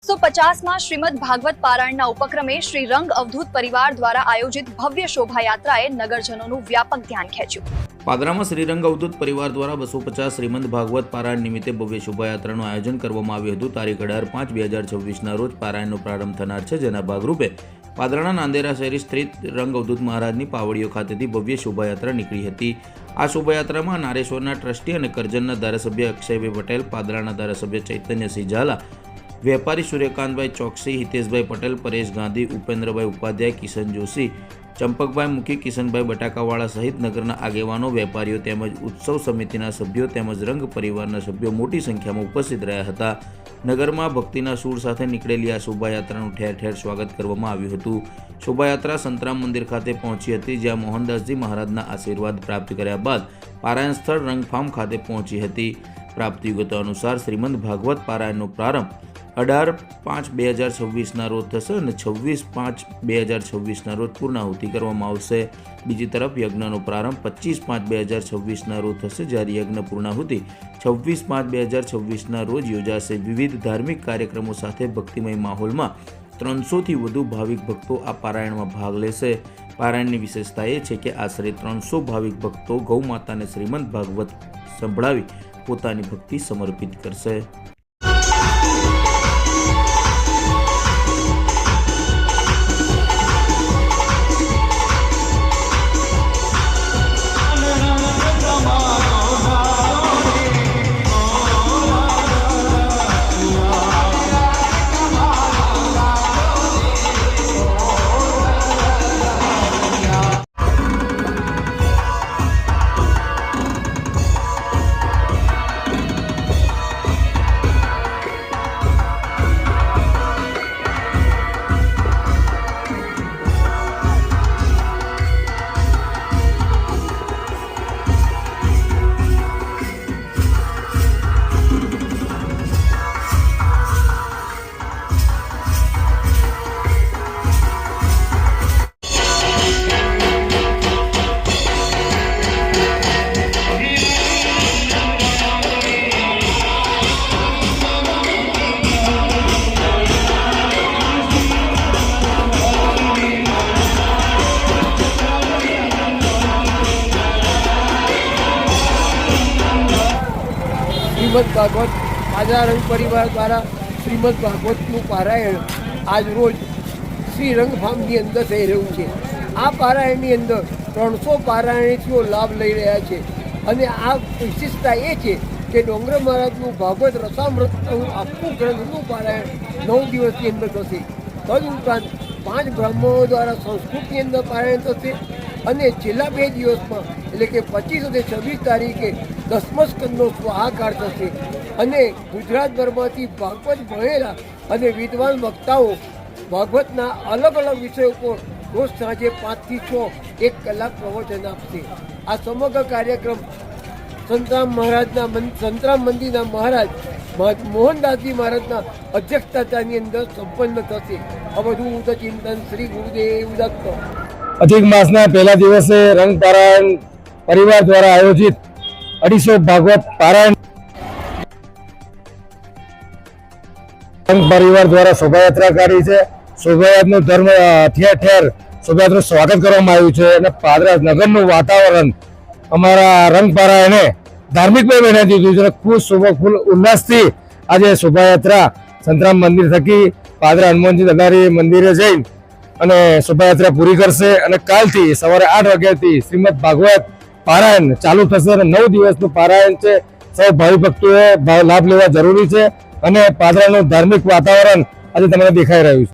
150માં શ્રીમદ ભાગવત પારાયણના ઉપક્રમે શ્રી રંગ અવધૂત પરિવાર દ્વારા આયોજિત ભવ્ય શોભાયાત્રાએ નગરજનોનું વ્યાપક ધ્યાન ખેંચ્યું। પાદરામાં શ્રી રંગ અવધૂત પરિવાર દ્વારા 250 શ્રીમદ ભાગવત પારાયણ નિમિત્તે ભવ્ય શોભાયાત્રાનું આયોજન કરવામાં આવ્યું હતું। તારીખ 18/5/2026ના રોજ પારાયણનો પ્રારંભ થનાર છે, જેના ભાગરૂપે પાદરાના નાંદેરા શહેરી સ્થિત રંગ અવધૂત મહારાજની પાવડીઓ ખાતેથી ભવ્ય શોભાયાત્રા નીકળી હતી। આ શોભાયાત્રામાં નારેશ્વરના ટ્રસ્ટી અને કરજણના ધારાસભ્ય અક્ષયભાઈ પટેલ, પાદરાના ધારાસભ્ય ચૈતન્યસિંહ ઝાલા, વેપારી સૂર્યકાંતભાઈ ચોકસી, હિતેશભાઈ પટેલ, પરેશ ગાંધી, ઉપેન્દ્રભાઈ ઉપાધ્યાય, કિશન જોશી, ચંપકભાઈ મુખી, કિશનભાઈ બટાકાવાળા સહિત નગરના આગેવાનો, વેપારીઓ તેમજ ઉત્સવ સમિતિના સભ્યો તેમજ રંગ પરિવારના સભ્યો મોટી સંખ્યામાં ઉપસ્થિત રહ્યા હતા। નગરમાં ભક્તિના સૂર સાથે નીકળેલી આ શોભાયાત્રાનું ઠેર ઠેર સ્વાગત કરવામાં આવ્યું હતું। શોભાયાત્રા સંતરામ મંદિર ખાતે પહોંચી હતી, જ્યાં મોહનદાસજી મહારાજના આશીર્વાદ પ્રાપ્ત કર્યા બાદ પારાયણ સ્થળ રંગફાર્મ ખાતે પહોંચી હતી। પ્રાપ્ત વિગતો અનુસાર શ્રીમદ ભાગવત પારાયણનો પ્રારંભ 18/5/2026ના રોજ થશે અને 26/5/2026ના રોજ પૂર્ણાહુતિ કરવામાં આવશે। બીજી તરફ યજ્ઞનો પ્રારંભ 25/5/2026ના રોજ થશે, જ્યારે યજ્ઞ પૂર્ણાહુતિ 26/5/2026ના રોજ યોજાશે। વિવિધ ધાર્મિક કાર્યક્રમો સાથે ભક્તિમય માહોલમાં 300થી વધુ ભાવિક ભક્તો આ પારાયણમાં ભાગ લેશે। પારાયણની વિશેષતા એ છે કે આશરે 300 ભાવિક ભક્તો ગૌ માતાને શ્રીમદ ભાગવત સંભળાવી પોતાની ભક્તિ સમર્પિત કરશે। શ્રીમદ ભાગવત પાદરા રંગ પરિવાર દ્વારા શ્રીમદ ભાગવતનું પારાયણ આજ રોજ શ્રી રંગ ફાર્મની અંદર થઈ રહ્યું છે। આ પારાયણની અંદર 300 પારાયણીઓ લાભ લઈ રહ્યા છે અને આ વિશેષતા એ છે કે ડોંગર મહારાજનું ભાગવત રસામૃતનું આખું ગ્રંથનું પારાયણ 9 દિવસની અંદર થશે। તદુપરાંત 5 બ્રાહ્મણો દ્વારા સંસ્કૃતની અંદર પારાયણ થશે અને છેલ્લા 2 દિવસમાં એટલે કે 25 અને 26 તારીખે 10મા સ્કંદનો સ્વાહાકાર થશે અને ગુજરાતભરમાંથી ભાગવત ભણેલા અને વિદ્વાન વક્તાઓ ભાગવતના અલગ અલગ વિષયો પર રોજ સાંજે 5 થી 6 1 કલાક પ્રવચન આપશે। આ સમગ્ર કાર્યક્રમ સંતરામ મંદિરના મહારાજ મોહનદાસજી મહારાજના અધ્યક્ષતાની અંદર સંપન્ન થશે। આ બધું ચિંતન શ્રી ગુરુદેવ દત્ત। અધિક માસના પહેલા દિવસે રંગ પારાયણ પરિવાર દ્વારા આયોજિત 250 ભાગવત પારાયણ રંગ પરિવાર દ્વારા શોભાયાત્રા કરી છે। શોભાયાત્રાનું ધર્મ ઠેર ઠેર શોભાયાત્રાનું સ્વાગત કરવામાં આવ્યું છે અને પાદરા નગરનું વાતાવરણ અમારા રંગ પારાયણે ધાર્મિકમય બનાવી દીધું છે। ફૂલ ઉલ્લાસથી આજે શોભાયાત્રા સંતરામ મંદિર થકી પાદરા હનુમાનજી દલારી મંદિરે જઈ અને શોભાયાત્રા પૂરી કરશે અને કાલથી સવારે 8 વાગ્યાથી શ્રીમદ ભાગવત પારાયણ ચાલુ થશે અને 9 દિવસનું પારાયણ છે। સૌ ભાવિ ભક્તોએ લાભ લેવા જરૂરી છે અને પાદરાનું ધાર્મિક વાતાવરણ આજે તમને દેખાઈ રહ્યું છે।